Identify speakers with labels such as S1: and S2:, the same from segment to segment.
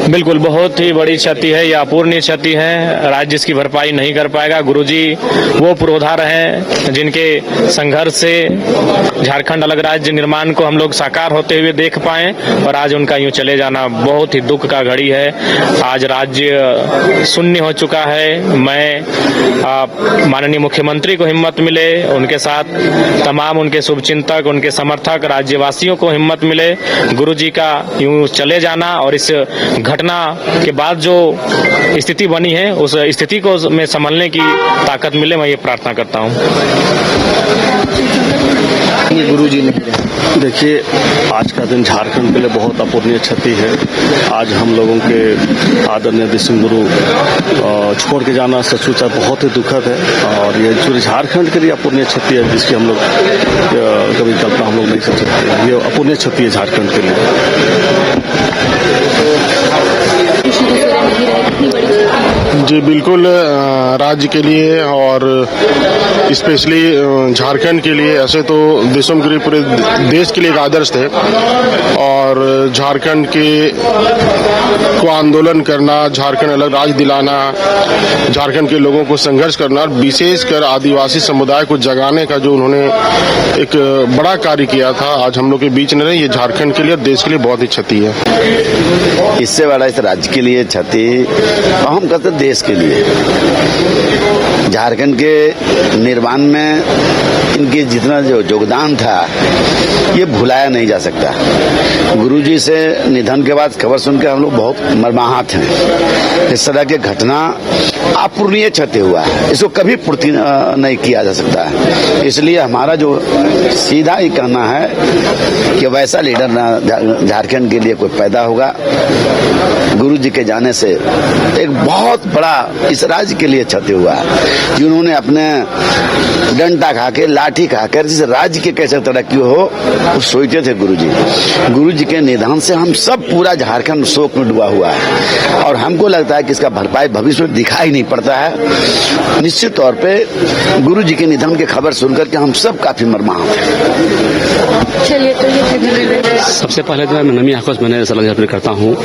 S1: बिल्कुल, बहुत ही बड़ी क्षति है, यह अपूर्णीय क्षति है। राज्य इसकी भरपाई नहीं कर पाएगा। गुरुजी वो पुरोधा रहे जिनके संघर्ष से झारखंड अलग राज्य निर्माण को हम लोग साकार होते हुए देख पाए, और आज उनका यूं चले जाना बहुत ही दुख का घड़ी है। आज राज्य शून्य हो चुका है। मैं माननीय मुख्यमंत्री को हिम्मत मिले, उनके साथ तमाम उनके शुभचिंतक, उनके समर्थक, राज्यवासियों को हिम्मत मिले। गुरुजी का यूं चले जाना और इस घटना के बाद जो स्थिति बनी है उस स्थिति को में संभलने की ताकत मिले, मैं ये प्रार्थना करता हूँ।
S2: गुरुजी ने देखिए, आज का दिन झारखंड के लिए बहुत अपूर्णीय क्षति है। आज हम लोगों के आदरणीय देशम गुरु छोड़ के जाना सचमुच बहुत ही दुखद है, और ये पूरे झारखंड के लिए अपूर्णीय क्षति है जिसकी हम लोग कभी कल्पना हम लोग नहीं कर सकते। ये अपूर्णीय क्षति है झारखंड के लिए।
S3: जी बिल्कुल, राज्य के लिए और स्पेशली झारखंड के लिए, ऐसे तो देशम गिरी पूरे देश के लिए एक आदर्श थे, और झारखंड के को आंदोलन करना, झारखंड अलग राज्य दिलाना, झारखंड के लोगों को संघर्ष करना, और विशेषकर आदिवासी समुदाय को जगाने का जो उन्होंने एक बड़ा कार्य किया था, आज हम लोग के बीच में रहे। ये झारखंड के लिए और देश के लिए बहुत ही क्षति है।
S4: इससे बड़ा इस राज्य के लिए क्षति, हम कहते देश के लिए, झारखंड के निर्माण में इनके जितना जो योगदान था ये भुलाया नहीं जा सकता। गुरुजी से निधन के बाद खबर सुनकर हम लोग बहुत मर्माहत हैं। इस तरह की घटना अपूर्णीय क्षति हुआ है, इसको कभी पूर्ति नहीं किया जा सकता है। इसलिए हमारा जो सीधा ही कहना है कि वैसा लीडर ना झारखंड के लिए कोई पैदा होगा। गुरुजी के जाने से एक बहुत बड़ा इस राज्य के लिए क्षति हुआ है। जिन्होंने अपने डंडा खाके, लाठी खाकर जिस राज्य के कैसे तरक्की हो वो सोचते थे गुरुजी। गुरुजी के निधन से हम सब पूरा झारखंड शोक में डूबा हुआ है, और हमको लगता है कि इसका भरपाई भविष्य में दिखाई नहीं पड़ता है। निश्चित तौर पे गुरुजी के निधन की खबर सुनकर के हम सब काफी मर्माहत हैं।
S5: सबसे पहले तो मैं नमी आकोश मैंने सलाह करता हूँ,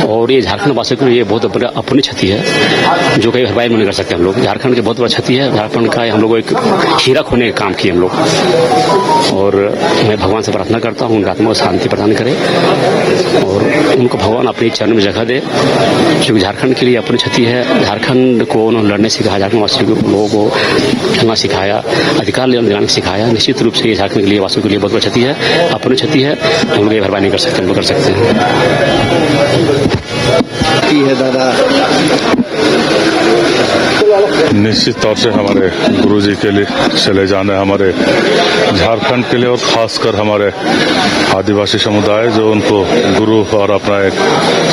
S5: और ये झारखंड वासियों के लिए बहुत बड़ा अपनी क्षति है जो कहीं भरपाई नहीं कर सकते हम लोग। झारखंड की बहुत बड़ा क्षति है। झारखंड का हम लोग एक हीरा खोने का काम किए हम लोग, और मैं भगवान से प्रार्थना करता हूँ उनकी आत्मा को शांति प्रदान करे, और उनको भगवान अपने चरण में जगह दे, क्योंकि झारखंड के लिए अपनी क्षति है। झारखंड को उन्होंने लड़ने सिखाया, झारखंड वासियों को, लोगों को लड़ना सिखाया, अधिकार दिलाने सिखाया। निश्चित रूप से ये झारखंड के लिए, वासियों के लिए बहुत बड़ी क्षति है, अपनी क्षति है। हम लोग ये भरपाई नहीं कर सकते, हम लोग कर सकते हैं।
S4: है दादा,
S6: निश्चित तौर से हमारे गुरुजी के लिए चले जाना, हमारे झारखंड के लिए और खासकर हमारे आदिवासी समुदाय जो उनको गुरु और अपना एक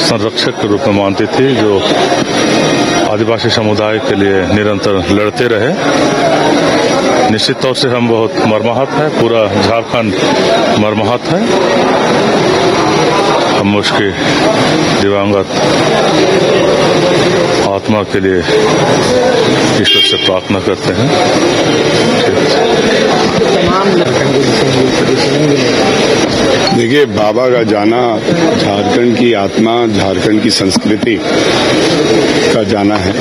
S6: संरक्षक के रूप में मानती थी, जो आदिवासी समुदाय के लिए निरंतर लड़ते रहे। निश्चित तौर से हम बहुत मर्माहत है, पूरा झारखंड मर्माहत है। हम उसकी दिवंगत आत्मा के लिए ईश्वर से प्रार्थना करते हैं।
S3: देखिए, बाबा का जाना झारखंड की आत्मा, झारखंड की संस्कृति का जाना है।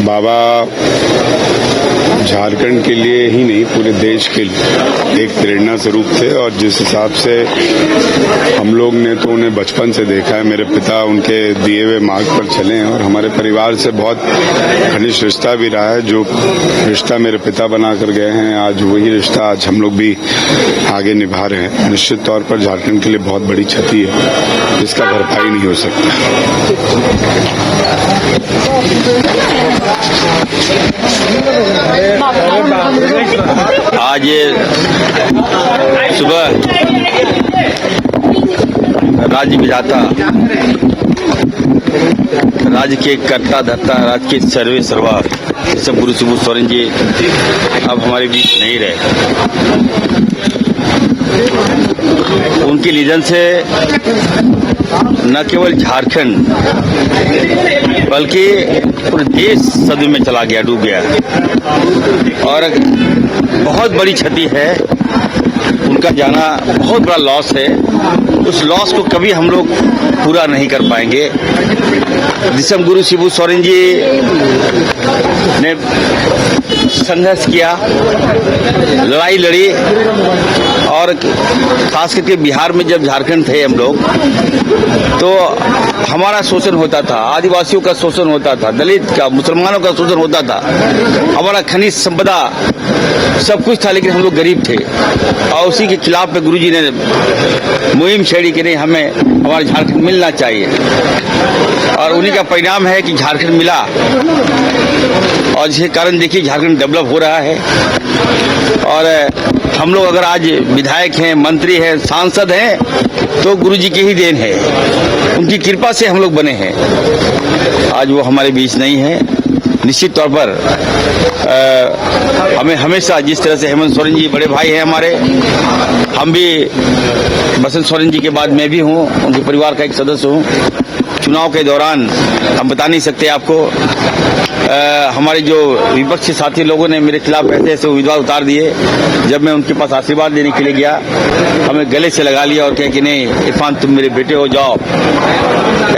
S3: बाबा झारखंड के लिए ही नहीं, पूरे देश के लिए एक प्रेरणा स्वरूप थे, और जिस हिसाब से हम लोग ने तो उन्हें बचपन से देखा है। मेरे पिता उनके दिए हुए मार्ग पर चले हैं, और हमारे परिवार से बहुत घनिष्ठ रिश्ता भी रहा है। जो रिश्ता मेरे पिता बना कर गए हैं, आज वही रिश्ता आज हम लोग भी आगे निभा रहे हैं। निश्चित तौर पर झारखंड के लिए बहुत बड़ी क्षति है, जिसका भरपाई नहीं हो सकता।
S4: आज सुबह राज्य विधाता, राज्य के कर्ता धर्ता, राज्य के सर्वे सर्वा सब गुरु शिबू सोरेन जी अब हमारे बीच नहीं रहे। उनके निधन से न केवल झारखंड बल्कि पूरे देश सदी में चला गया, डूब गया, और बहुत बड़ी क्षति है। उनका जाना बहुत बड़ा लॉस है। उस लॉस को कभी हम लोग पूरा नहीं कर पाएंगे। दिसम गुरु शिबू सोरेन जी ने संघर्ष किया, लड़ाई लड़ी, और खास करके बिहार में जब झारखंड थे हम लोग तो हमारा शोषण होता था, आदिवासियों का शोषण होता था, दलित का, मुसलमानों का शोषण होता था, हमारा खनिज संपदा सब कुछ था, लेकिन हम लोग गरीब थे। और उसी के खिलाफ में गुरुजी ने मुहिम छेड़ी कि नहीं, हमें हमारा झारखंड मिलना चाहिए, और उन्हीं का परिणाम है कि झारखंड मिला। और जिसके कारण देखिए झारखंड डेवलप हो रहा है। और हम लोग अगर आज विधायक हैं, मंत्री हैं, सांसद हैं तो गुरुजी की ही देन है, उनकी कृपा से हम लोग बने हैं। आज वो हमारे बीच नहीं है। निश्चित तौर पर हमें हमेशा जिस तरह से हेमंत सोरेन जी बड़े भाई हैं हमारे, हम भी बसंत सोरेन जी के बाद मैं भी हूँ, उनके परिवार का एक सदस्य हूँ। चुनाव के दौरान हम बता नहीं सकते आपको, हमारे जो विपक्षी साथी लोगों ने मेरे खिलाफ ऐसे ऐसे उम्मीदवार उतार दिए। जब मैं उनके पास आशीर्वाद लेने के लिए गया, हमें गले से लगा लिया और कहा कि नहीं इरफान तुम मेरे बेटे हो, जाओ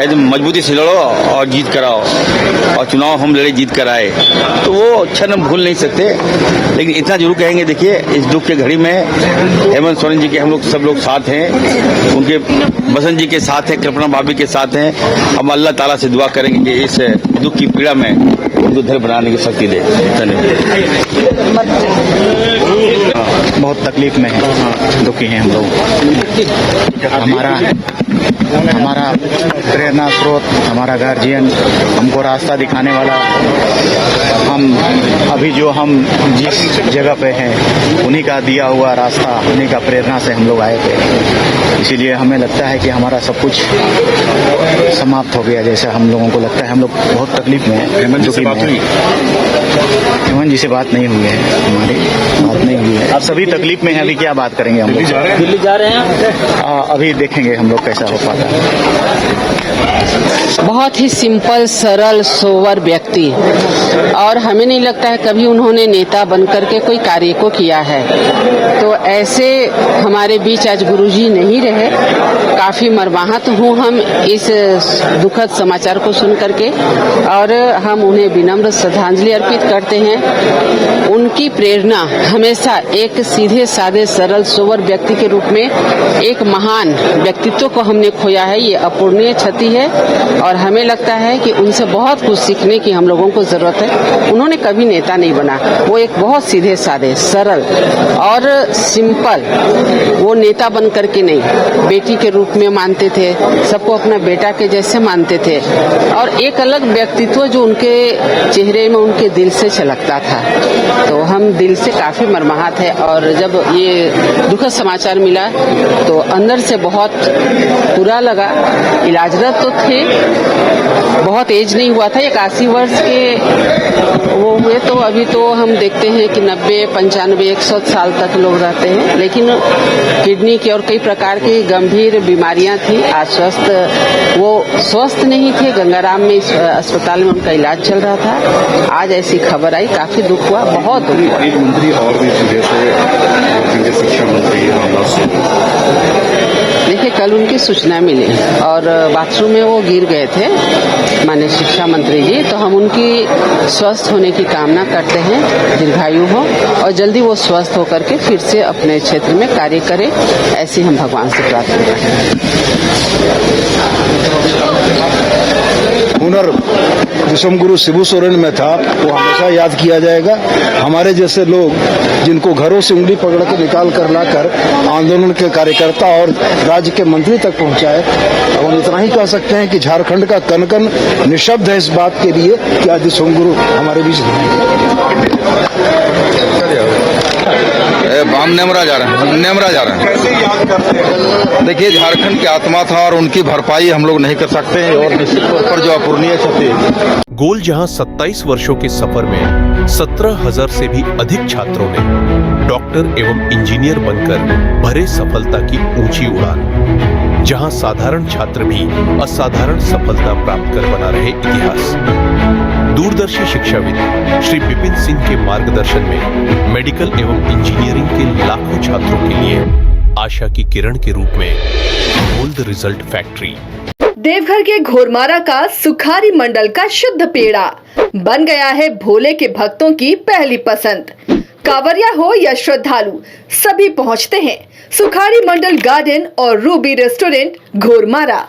S4: एकदम मजबूती से लड़ो और जीत कराओ। और चुनाव हम लड़े, जीत कर आए। तो वो क्षण हम भूल नहीं सकते। लेकिन इतना जरूर कहेंगे, देखिए इस दुख के घड़ी में हेमंत सोरेन जी के हम लोग सब लोग साथ हैं, उनके बसंत जी के साथ हैं, कल्पना भाभी के साथ हैं। हम अल्लाह ताला से दुआ करेंगे कि इस दुख की पीड़ा में उनको धैर्य बनाने की शक्ति दे। धन्यवाद।
S7: बहुत तकलीफ में है, दुखी हैं हम लोग। हमारा प्रेरणा स्रोत, हमारा गार्जियन, हमको रास्ता दिखाने वाला, हम जिस जगह पे हैं उन्हीं का दिया हुआ रास्ता, उन्हीं का प्रेरणा से हम लोग आए थे। इसीलिए हमें लगता है कि हमारा सब कुछ समाप्त हो गया जैसा हम लोगों को लगता है। हम लोग बहुत तकलीफ में हैं। हेमंत जी से बात नहीं हुई है, हमारी बात नहीं हुई है। आप सभी तकलीफ में हैं। अभी क्या बात करेंगे हम लोग?
S1: दिल्ली जा रहे हैं।
S7: अभी देखेंगे हम लोग कैसा हो पाता है।
S8: बहुत ही सिंपल, सरल, सोवर व्यक्ति, और हमें नहीं लगता है कभी उन्होंने नेता बनकर के कोई कार्य को किया है। तो ऐसे हमारे बीच आज गुरुजी नहीं रहे। काफी मर्माहत हूँ हम इस दुखद समाचार को सुन करके, और हम उन्हें विनम्र श्रद्धांजलि अर्पित करते हैं। उनकी प्रेरणा हमेशा एक सीधे साधे सरल सोवर व्यक्ति के रूप में एक महान व्यक्तित्व को हमने खोया है। ये अपूर्णीय क्षति है, और हमें लगता है कि उनसे बहुत कुछ सीखने की हम लोगों को जरूरत है। उन्होंने कभी नेता नहीं बना, वो एक बहुत सीधे साधे, सरल और सिंपल, वो नेता बन करके नहीं, बेटी के रूप में मानते थे, सबको अपना बेटा के जैसे मानते थे, और एक अलग व्यक्तित्व जो उनके चेहरे में, उनके दिल से छलकता था। तो हम दिल से काफी मर्माहत है। और जब ये दुखद समाचार मिला तो अंदर से बहुत बुरा लगा। इलाजरत तो थे, बहुत एज नहीं हुआ था, 81 वर्ष के वो हुए। तो अभी तो हम देखते हैं कि 90, 95, 100 साल तक लोग रहते हैं, लेकिन किडनी की और कई प्रकार की गंभीर बीमारियां थी। आश्वस्त वो स्वस्थ नहीं थे। गंगाराम में अस्पताल में उनका इलाज चल रहा था। आज ऐसी खबर आई, काफी दुख हुआ, बहुत दुख हुआ।
S9: एक मंत्री और भी जैसे शिक्षा मंत्री
S8: देखिए, कल उनकी सूचना मिली और बाथरूम में वो गिर गए थे माननीय शिक्षा मंत्री जी। तो हम उनकी स्वस्थ होने की कामना करते हैं, दीर्घायु हो और जल्दी वो स्वस्थ होकर के फिर से अपने क्षेत्र में कार्य करें, ऐसी हम भगवान से प्रार्थना करते हैं।
S10: हुनर दिसम गुरु शिबू सोरेन में था, वो हमेशा याद किया जाएगा। हमारे जैसे लोग जिनको घरों से उंगली पकड़ के निकाल कर लाकर आंदोलन के कार्यकर्ता और राज्य के मंत्री तक पहुंचाए। अब हम इतना ही कह सकते हैं कि झारखंड का कन कन निशब्द है इस बात के लिए कि आज दिसम गुरु हमारे बीच
S11: हम नेमरा जा रहे हैं।
S9: कैसे याद करते हैं?
S11: देखिए, झारखंड की आत्मा था और उनकी भरपाई हम लोग नहीं कर सकते हैं, और निश्चित तौर पर जो अपूर्णीय क्षति।
S12: गोल जहां 27 वर्षों के सफर में 17,000 से भी अधिक छात्रों ने डॉक्टर एवं इंजीनियर बनकर भरे सफलता की ऊंची उड़ान, जहां साधारण छात्र भी असाधारण सफलता प्राप्त कर बना रहे इतिहास। दूरदर्शी शिक्षाविद श्री विपिन सिंह के मार्गदर्शन में मेडिकल एवं इंजीनियरिंग के लाखों छात्रों के लिए आशा की किरण के रूप में गोल्ड रिजल्ट फैक्ट्री।
S13: देवघर के घोरमारा का सुखारी मंडल का शुद्ध पेड़ा बन गया है भोले के भक्तों की पहली पसंद। कांवरिया हो या श्रद्धालु, सभी पहुंचते हैं सुखारी मंडल गार्डन और रूबी रेस्टोरेंट घोरमारा।